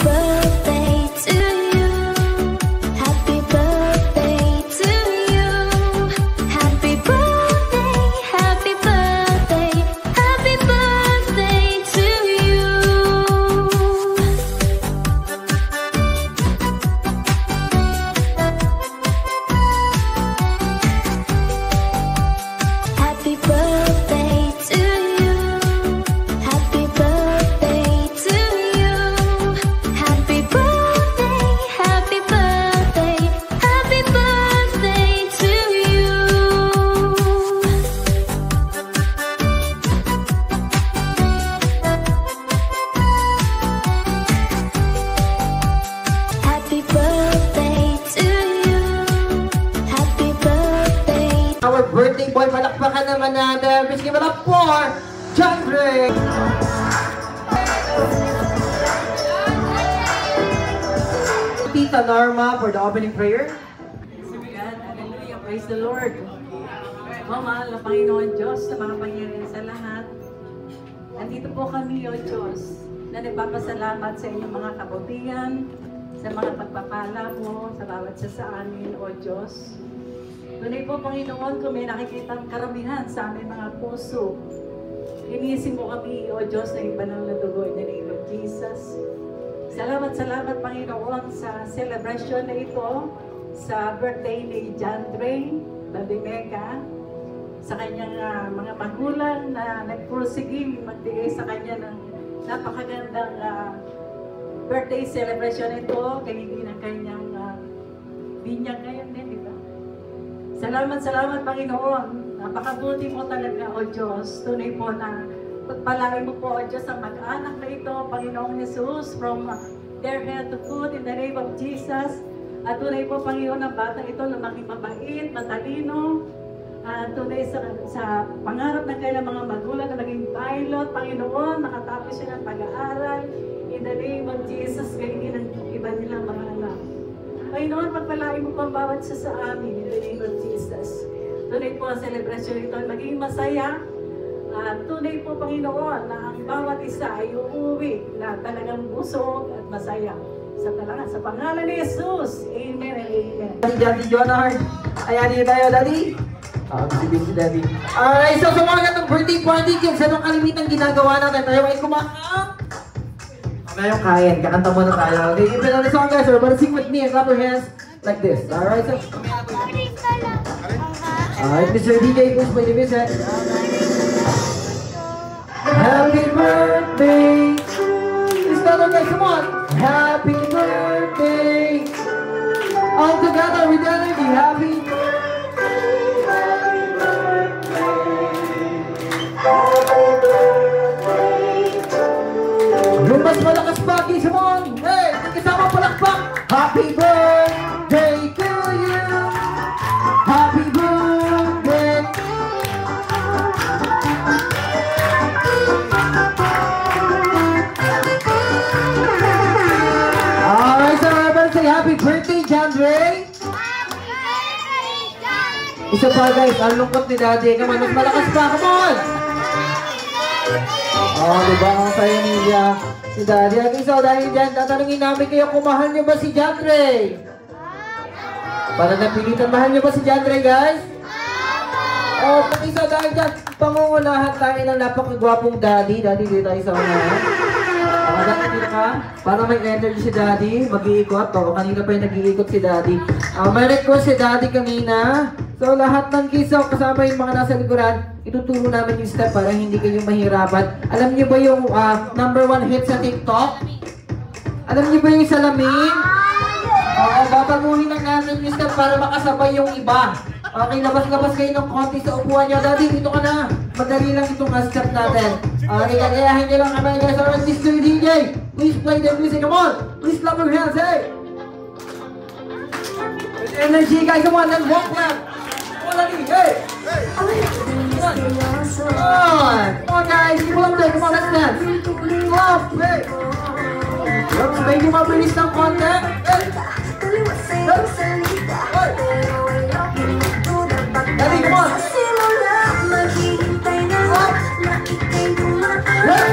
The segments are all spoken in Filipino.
birthday to you. Happy birthday to you. Happy birthday, happy birthday, happy birthday to you. Happy birthday to you. Happy birthday to you. Happy birthday, happy birthday, happy birthday to you. Happy birthday to you. Happy birthday. Our birthday boy, palakpakan naman natin. Please give it up for John Gray. Tita Norma for the opening prayer. Hallelujah, praise the Lord. Mahal na Panginoon Diyos na mga pangyarihan sa lahat. Nandito po kami, O Diyos, na nagpapasalamat sa inyong mga kabutihan, sa mga pagpapala mo, sa bawat isa sa amin, O Diyos. Tunay po, Panginoon, kung may nakikita ang karamihan sa aming mga puso, inisin mo kami, O Diyos, na ibanal na dugo in the name of Jesus. Salamat, Panginoon, sa celebration na ito, sa birthday ni John Dray Badimega, sa kanyang mga magulang na nagpursiging magbigay sa kanya ng napakagandang birthday celebration ito, kahiling ng kanyang binyag ngayon din, di ba? Salamat, Panginoon. Napakabuti mo talaga, O Diyos. Tunay po na pagpalain mo po, O Diyos, ang mag-anak na ito, Panginoong Jesus, from their head to foot, in the name of Jesus. At tunay po, Panginoon, ang bata ito lumaki mabait, matalino. Tunay sa pangarap ng kailang mga magulang na maging pilot, Panginoon, nakatapos siya ng pag-aaral. In the name of Jesus, gawin ng iba nilang mga anak. Panginoon, pagpalain mo po ang bawat isa sa amin, in the name of Jesus. Tunay po ang celebration ito ay maging masaya. Tunay po, Panginoon, na ang bawat isa ay uuwi na talagang busog at masaya. Sa pangalan ni Jesus, Amen and Amen. Daddy Jonard, ayan niyo tayo, Daddy. Si Daddy. Alright, so sa mga itong birthday party, kids, anong kalimitang ginagawa natin? Tayo ay kumakanta. Ngayong kain, kakanta muna tayo. Okay, give it on the song, guys. Everybody sing with me and clap your hands like this. Alright, so. Alright, Mr. DJ, please play the music. Happy birthday to you. Let's go, guys, come on. Happy birthday. All together with energy. Happy birthday. Happy birthday. Happy birthday to you. Yung mas malakas pa, come on. Hey, kasama palakpak. Happy birthday to you. Happy birthday. Alright, so everybody say happy birthday, John Dray. Isa pa, guys, ang lungkot ni Daddy. Come on, mas malakas pa, come on. Diba ang sayo niya si Daddy. Okay, so dahil dyan, tatanungin namin kayo kung mahal nyo ba si John Dray? Para napilitan, mahal nyo ba si John Dray, guys? Okay, so dahil dyan, pangungunahan tayo ng napakagwapong Daddy. Daddy, dito tayo sa unahan. Daddy, dito ka. Para may energy si Daddy, mag-iikot. Kanina pa yung nag-iikot si Daddy. May request si Daddy kanina. So lahat ng kisaw, kasama yung mga nasa likuran, ituturo namin yung step para hindi kayo mahirapan. Alam niyo ba yung #1 hit sa TikTok? Alam niyo ba yung salamin? Babaguhin lang namin yung step para makasabay yung iba. Okay, labas-labas kayo ng konti sa upuan niyo. Daddy, dito ka na. Madali lang itong step natin. Okay, kagayahin niyo lang kami, guys. Alright, Mr. DJ, please play the music. Come on, please clap your hands, hey! With energy, guys, come on, let's walk left. Hey! Come on, guys, keep up there. Come on, let's dance. Up, hey! Oops, medyo mabilis ng konti. Hey! Daddy, come on! Up! Hey!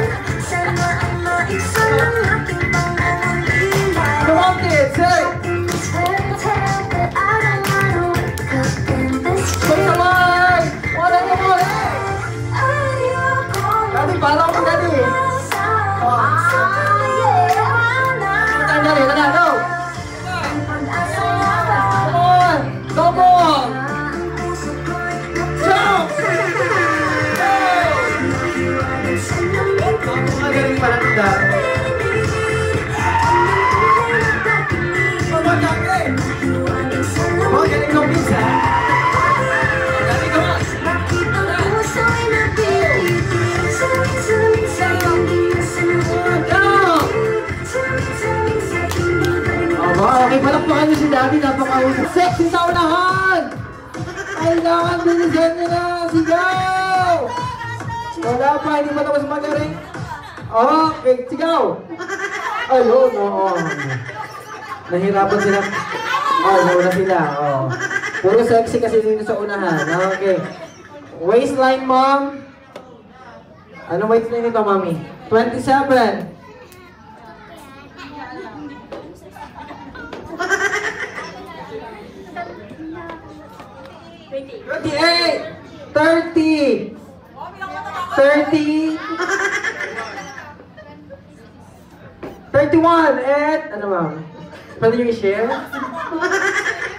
Daddy, napaka-usap. Sexy sa unahan! Kailangan bilisan nyo na! Sigaw! Wala pa, hindi pa tapos magaling. Okay, sigaw! Ayun, oo. Nahirapan sila. Nauna sila. Puro sexy kasi dito sa unahan. Okay. Waistline, mom. Anong waistline nito, mami? 27. 28! 30! 30! 31! And, ano ma'am? Pwede nyo i-share?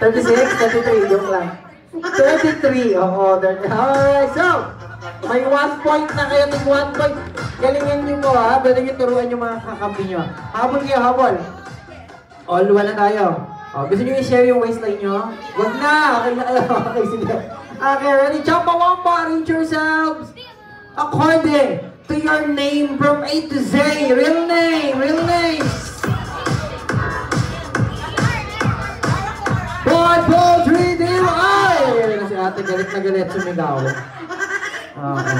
36? 33? Joke lang. 33! Oo, 30. Alright, so, may 1 point na kayo. May 1 point. Galingin nyo po ha. Pwede nyo turuan yung mga kakampi nyo. Habol kayo, habol. All one na tayo. Gusto nyo i-share yung waistline nyo? Wag na! Okay na kayo. Okay, sige. Okay, ready? Chumbawamba! Arrange yourselves according to your name from A to Z. Real name! Real name! 5, 4, 3, 2, ay! Si ate galit na galit, sumigaw. Okay.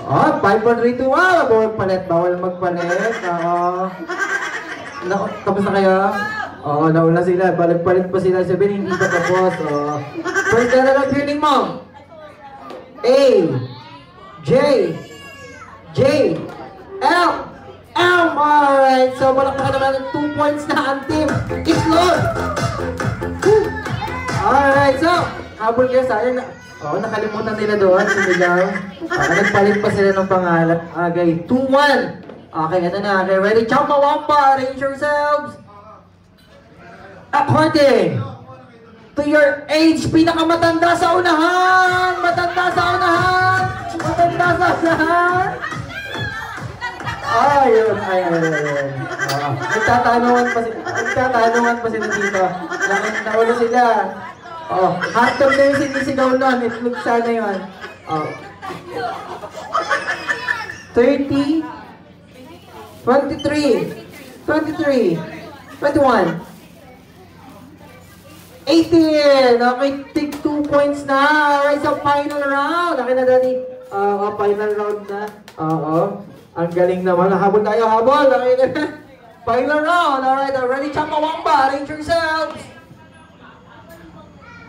5, 4, 3, 2, bawal palit. Bawal magpalit. Tapos na kayo? Nauna sila. Palit pa sila. Sabihin, hindi pa tapos. First letter of your name, mom. A. J. L. Alright. So, malakpakan naman ng 2 points na ang team Itlog. Alright. So, habol kayo. Sayang na. Nakalimutan nila doon. Sumigaw. Nagpalit pa sila ng pangalan. Okay. 2-1. Okay, ito na. Okay, ready? Chumbawamba. Arrange yourselves according to your age. Pinakamatanda sa unahan! Matanda sa unahan! Matanda sa unahan! Ayun. Nagtatanungan pa sila dito. Nauna sila. Hotdog na yung sinisigaw nun. Itlog sana yun. 30, 23, 21, 18! Okay, take 2 points na. Alright, so final round. Okay na, Daddy. Final round na. Ang galing naman. Habol tayo, habol. Okay na. Final round. Alright, ready? Chumbawamba. Arrange yourselves.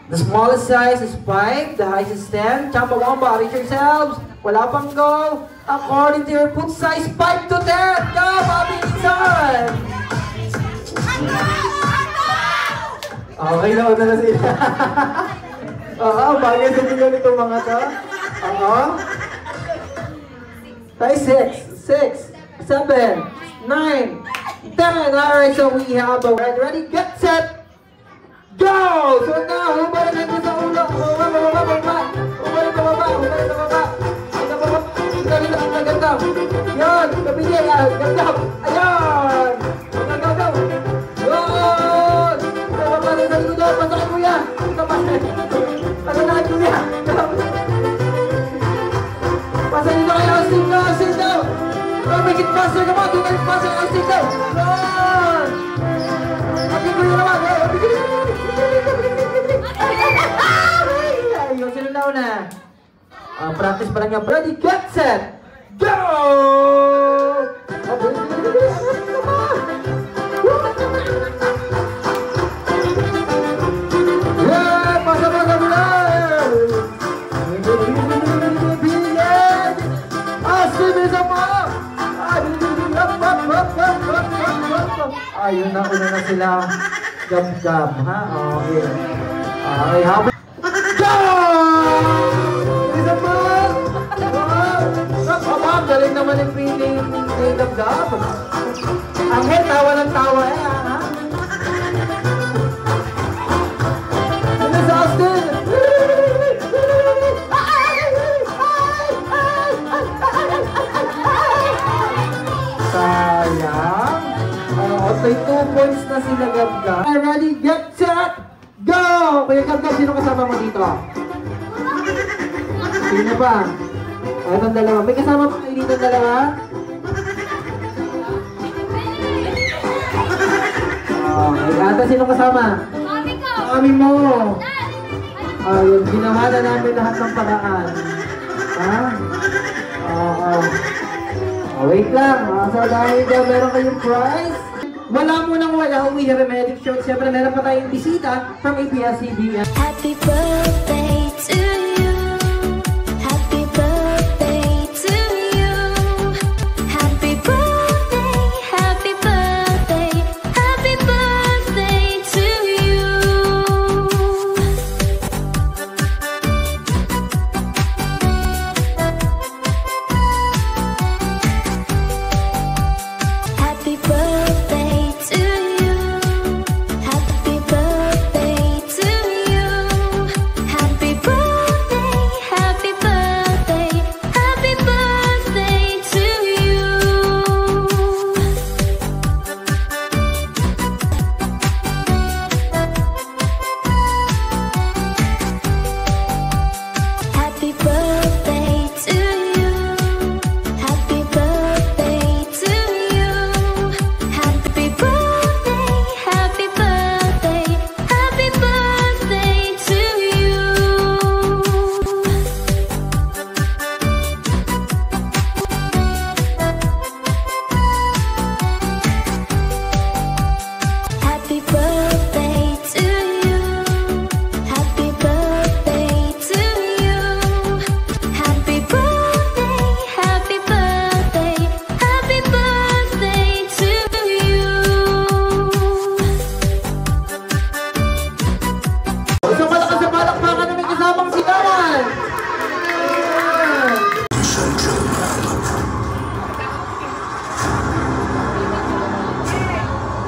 The smallest size is 5. The highest is 10. Chumbawamba. Arrange yourselves. Wala pang go. According to your foot size, 5 to 10. Go, Bobby Nixon! Okay, nauna na sila. Bagay sa tingnan itong mga to. Tayo 6, 7, 9, 10. Alright, so we have a ready, get set, go! So now, hubaran natin sa ulo. Hubaran sa baba. Gandam. Yan, kapigil. Gandam. Ayan. Gandam. Yun. Pasok sa likod doon. Pasok ko yan. Pasok na kayo yan. Pasok dito kayo. Austin daw. Make it faster naman. Do it faster. Austin daw. Yan. Pagin ko yun naman. Ayun, sino na una? Practice pa lang yan. Ready, get set, go! Ayun na, una na sila. Gab-gab, ha? Okay. Okay, habang. Go! Isa pa! Wow! Galing naman yung feeling ni Gab-gab. Ang head, tawa ng tawa ha? Ano sa Austin? Sayang. Okay, 2 points na sila Gab-gab. Ready, get set, go! Kuya Gab-gab, sino kasama mo dito? Sino ba? Itong dalawa. May kasama pa kayo dito dalawa? Okay, ata sino kasama? kami mo. Ayun, ginawa na namin lahat ng paraan. Ha? Oo. Wait lang. So dahil dyan meron kayong prize. Wala mo nang wala. We have a magic show. Siyempre meron pa tayong bisita from ABS-CBN. Happy birthday to you. Happy birthday to you. Happy birthday, happy birthday, happy birthday to you. Happy birthday to you. Happy birthday to you. Happy birthday, happy birthday, happy birthday to you. Happy birthday to you. Happy birthday to you. Happy birthday, happy birthday, happy birthday to you. Happy birthday to you. Happy birthday to you. Happy birthday, happy birthday, happy birthday to you. So malakas sa palakpakan na may kasamang sigawan.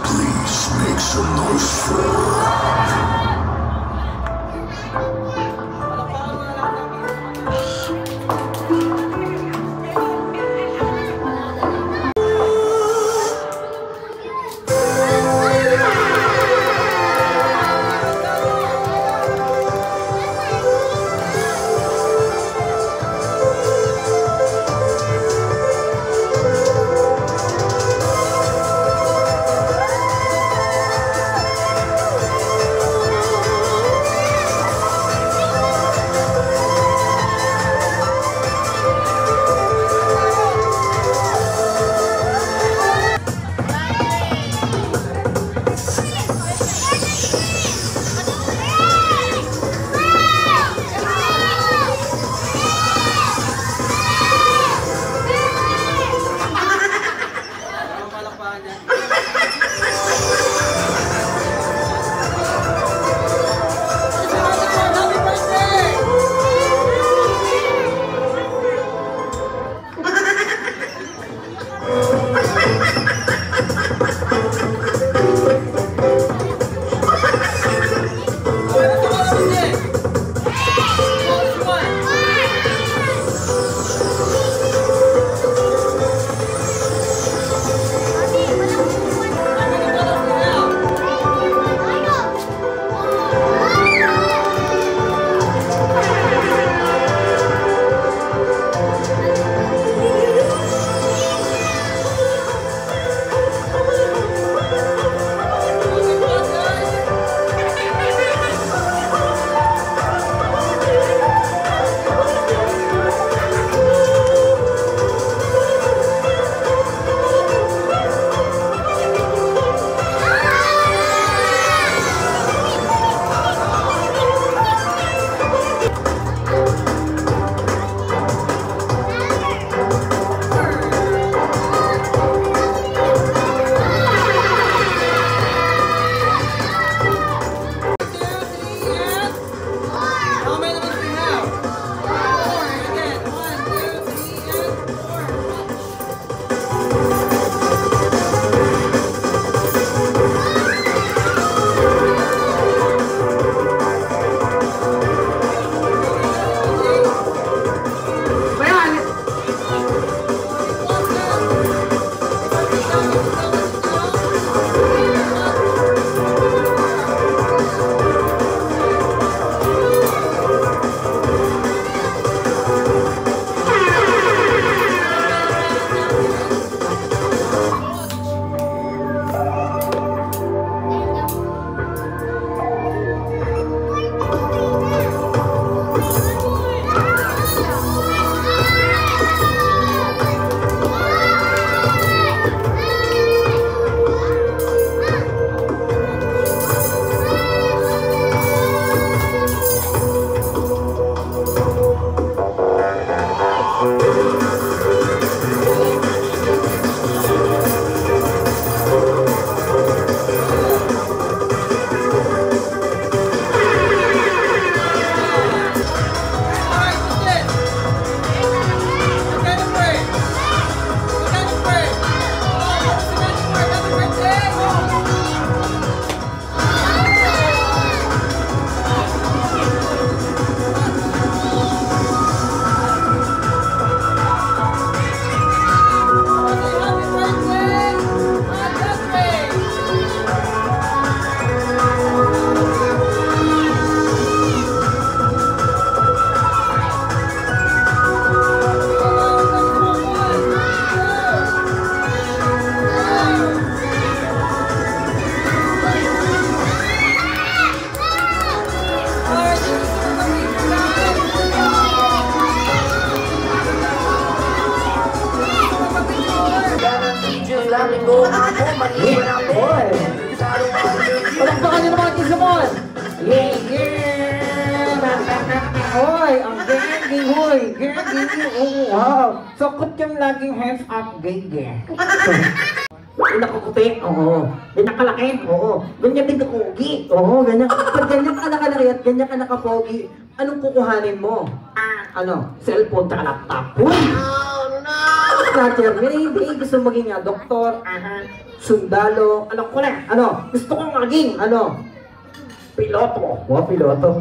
Please make some noise for Hoy! Palakpakan nyo naman ang Samon! Hoy! Ang genging, hoy! Genging, wow! Sukot yung laging hands up, genging. Nakukuti, oo. Ganyan kalaki, oo. Ganyan din kakugi, oo. Ganyan. Pag ganyan ka nakalaki at ganyan ka nakapogi, anong kukuhanin mo? Ano? Cellphone tsaka laptop. Uy! Snatcher, hindi gusto maging doktor, sundalo, alam ko na, gusto kong maging, piloto. Wow, piloto.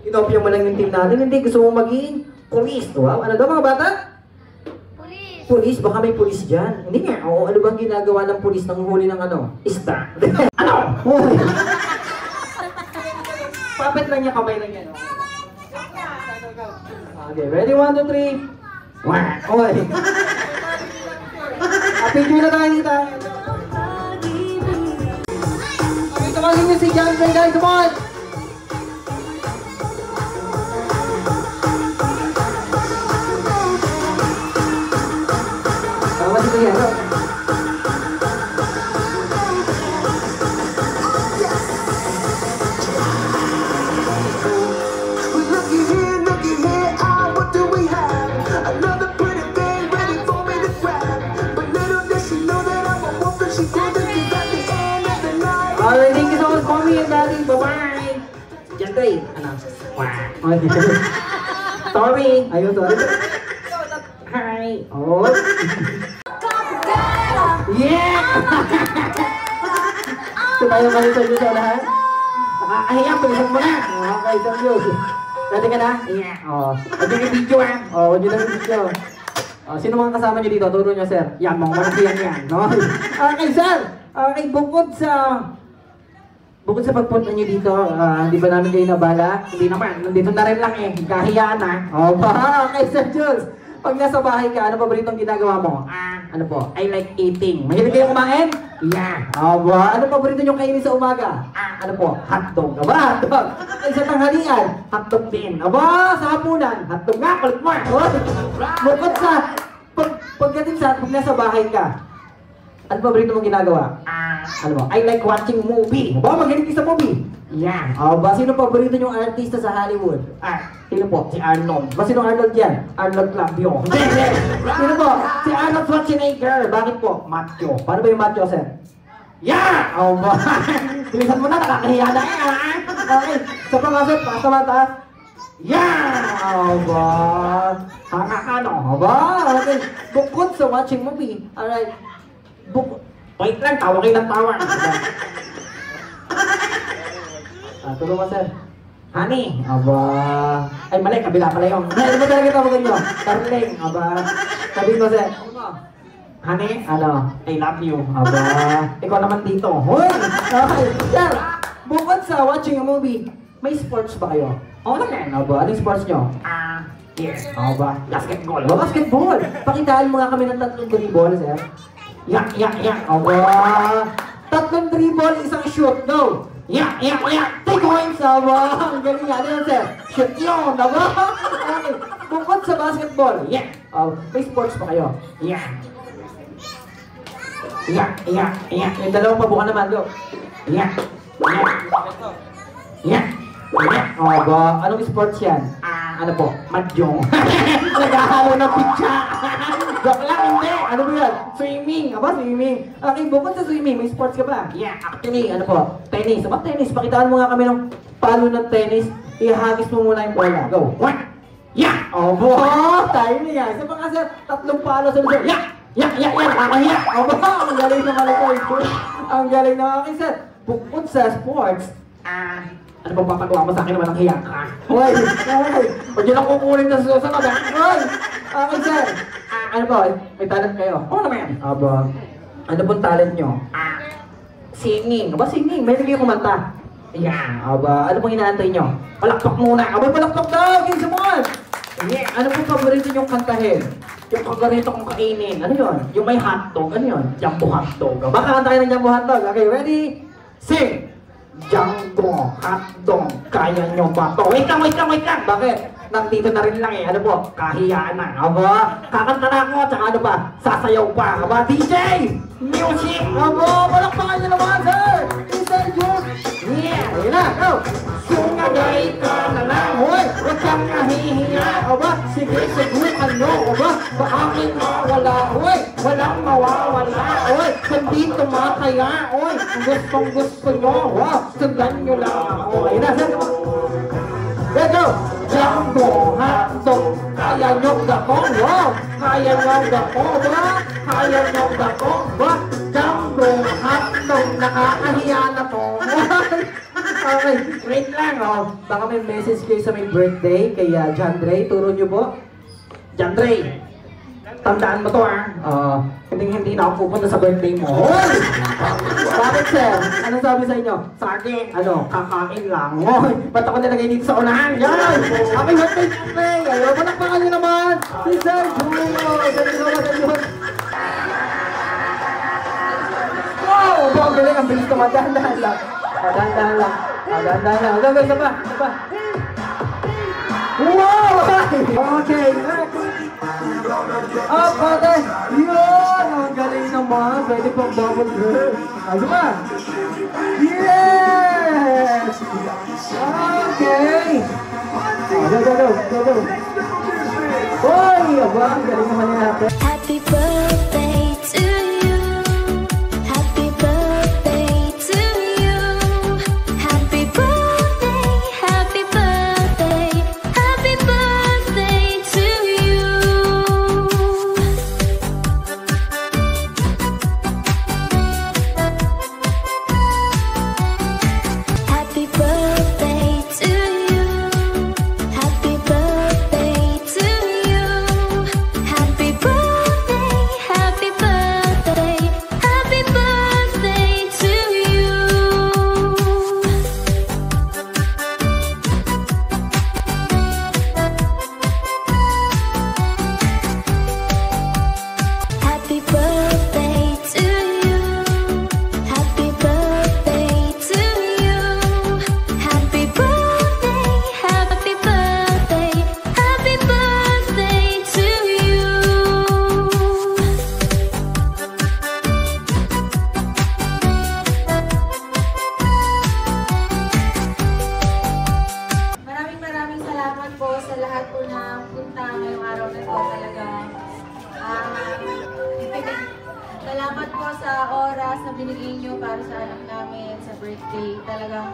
Inopya mo lang yung team natin, hindi gusto mong maging police. Wow, ano daw mga bata? Pulis, baka may pulis dyan. Hindi nga, oo, ano bang ginagawa ng pulis nang huli ng isda? Hoy! Papet lang niya, kamay lang niya, no? Okay, ready? 1, 2, 3. Wah! Hoy! Video na tayo dito. Okay, tawagin niyo si John Ray, guys, come on! Tama dito yan, no? Alright, thank you so much, mommy and daddy. Bye-bye! John Ray, sorry! Ayun, sorry. Hi! Oh! Yeah! So tayo kami sa Diyos, lahat? Nakakahiya, tulisan mo na! Okay, sa Diyos. Dati ka na? Yeah! Oh. Huwag yung video, Oh, huwag yung video. Sino mga kasama nyo dito? Turo nyo, sir. Yan, mga malakihan yan. No? Okay, sir! Okay, bukod sa pagpunta nyo dito, hindi ba namin kayo nabala? Hindi naman, nandito na rin lang kahiyaan na. Okay, Sir Jules. Pag nasa bahay ka, ano paboritong ginagawa mo? Ano po? I like eating. Mahilig kayo kumain? Yeah. Ano paborito nyo kainin sa umaga? Ano po? Hotdog. Hotdog. Ay, sa tanghalian, hotdog din. Sa hapunan, hotdog nga, kulit mo. Bukod sa, pagdating sa, pag nasa bahay ka, ano paborito mong ginagawa? Ano mo? I like watching movie. Magaling ka sa movie. Yan. Sino paborito nyong artista sa Hollywood? Sino po? Si Arnold. Sino Arnold yan? Arnold Clavio. Sino po? Si Arnold Schwarzenegger. Bakit po? Macho. Paano ba yung macho, sir? Yeah! Bilisan mo na, nakakahiya na Okay. Sa pangasit, taas naman, taas. Yeah! Okay. Bukod sa watching movie. Alright. Wait lang, tawa kayo ng tawa. Tulungan, sir. Honey. Ay, mali, kabila pala yun. Ano ba talaga tawagan nyo? Darling. Sabihin mo, sir. Honey, I love you. Ikaw naman dito. Hoy! Okay, sir. Bukod sa watching a movie, may sports ba kayo? Naman. Anong sports nyo? Yes. Basketball. Basketball. Pakitaan mo nga kami ng 3 dribble, sir. Yeah. 3 dribble, isang shoot. Go! Yeah. 3 points. Ang galing nga. Ano yun, sir? Shoot yun. Okay. Bukod sa basketball. Yeah. May sports pa kayo? Yeah. Yung dalawang pabukan naman. Go. Yeah. Anong sports yan? Ano po? Mahjong. Naghahalo ng pitsa. Joke lang, hindi. Ano ba yan? Swimming. Swimming. Okay, bukod sa swimming, may sports ka ba? Yeah, actually, ano po? Tennis. Tennis? Pakitaan mo nga kami ng palo ng tennis. Ihagis mo muna yung bola. Go. 1. Yeah! Tayo na yan. Sa mga sir, 3 palo sa lugar. Yeah! Kakahiya. Ang galing naman ito. Ang galing naman. Okay, sir. Bukod sa sports, ano bang papagawa mo sa akin naman ang hiya ka? Hoy! Huwag yun ang kukunin na susunod, Hoy! Okay, sir. Ano po? May talent kayo? Naman. Ano pong talent nyo? Singing. Singing? May naging kumanta. Yan. Ano pong inaantay nyo? Palakpak muna. Palakpak daw! Kinsa mo! Ano pong paborito nyong kantahin? Yung paborito kong kainin. Ano yun? Yung may hotdog. Ano yun? Jumbo hotdog. Baka kanta kayo ng jumbo hotdog. Okay, ready? Sing! Jumbo hotdog. Kaya nyo ba to? Wait lang! Bakit? Nandito na rin lang Ano po? Kahiyaan na. Kakanta na ako. Tsaka ano ba? Sasayaw pa. DJ! Music! Abo! Palakpakan niyo naman, sir! Sir Jules! Yeah! Ayun na! Go! Sumagay ka na lang! Hoy! Huwag kang nahihiya! Aba! Sige, subukan nyo! Aba! Bakit mawala? Hoy! Walang mawawala! Hoy! Hindi tumataya! Hoy! Gustong gusto nyo! Wow! Sundan nyo lang ako! Ayun na! Sir! Let's go! Jumbo, hotdog, kaya nyo gakong, wow! Kaya nyo gakong, ba? Kaya nyo gakong, ba? Jumbo, hotdog, nakakahiya na to. Okay, wait lang, oh. Baka may message kayo sa may birthday, kaya John Dre, turo nyo po. John Dre, tandaan mo to, hindi na ako pupunta sa birthday mo. Hoy! Bakit, sir? Anong sabi sa inyo? Sa akin, kakain lang. Hoy! Ba't ako nilagay dito sa unahan? Yan! Happy birthday, Jeffrey! Ayaw, palakpakan nyo naman! Si Sir Julio! Wow! Ang galing, ang bilis naman. Dahan-dahan lang. Dahan-dahan lang. Dahan-dahan lang. Hanggang isa pa. Isa pa. Wow! Okay, next! Up, ate! Yun! Ang galing naman! Pwede pang bubble girl! Ano ba? Yes! Okay! Go! Hoy! Aba, ang galing naman ni ate! Happy birthday to you. Happy birthday to you. Happy birthday, happy birthday, happy birthday to you. Happy birthday to you. Happy birthday to you. Happy birthday, happy birthday, happy birthday to you. Happy birthday to you. Happy birthday to you. Happy birthday, happy birthday, happy birthday to you. Maraming salamat po sa lahat po na punta ngayong araw na ito talaga. Salamat po sa oras na binigay nyo para sa anak namin sa birthday. Talagang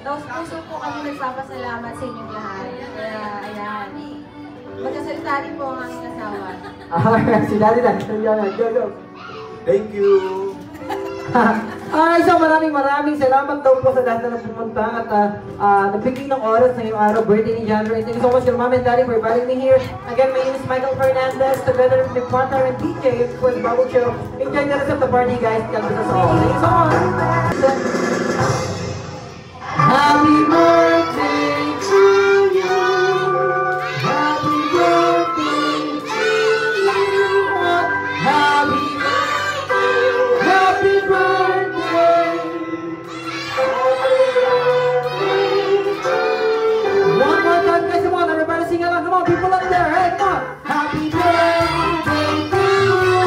taos puso po kami nagpapasalamat sa inyong lahat. Kaya ayan, magsasalita rin po ang aming asawa. Si Daddy na. Go. Thank you. So maraming salamat daw po sa lahat na pumunta at nagbigay ng oras na yung araw, birthday ni John Dre. Thank you so much to Mom and Daddy for inviting me here. Again, my name is Michael Fernandez, together with my partner and DJ for the Bubble Show. Enjoy the rest of the party, guys. God bless us all. Thank you so much. Happy birthday to you. Happy birthday to you. Happy birthday. Happy birthday. One more time, guys. Come on, everybody sing along. Come on, people up there. Hey, come on. Happy birthday to you.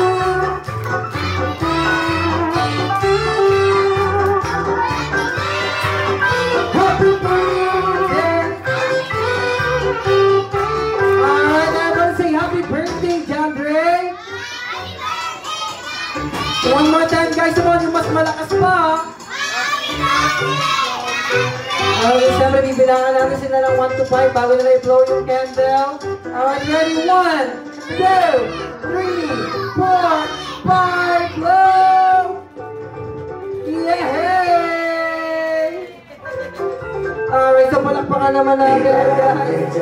Happy birthday. Alright, everybody say happy birthday, John Dre. One more time, guys. Come on, yung mas malakas pa. Okay, siyempre, bibilangan natin sila ng 1 to 5 bago nila i-blow yung candle. Alright, ready? 1, 2, 3, 4, 5, blow! Yay! Alright, so palakpakan naman natin, guys.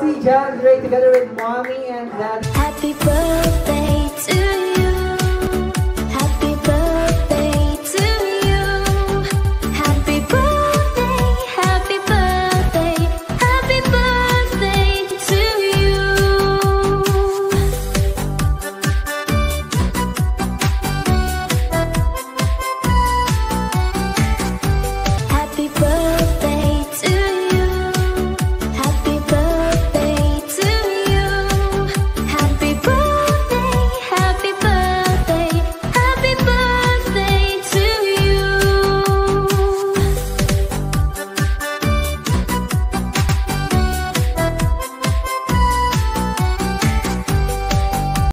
Si John Dre together with Mommy and Daddy. Happy birthday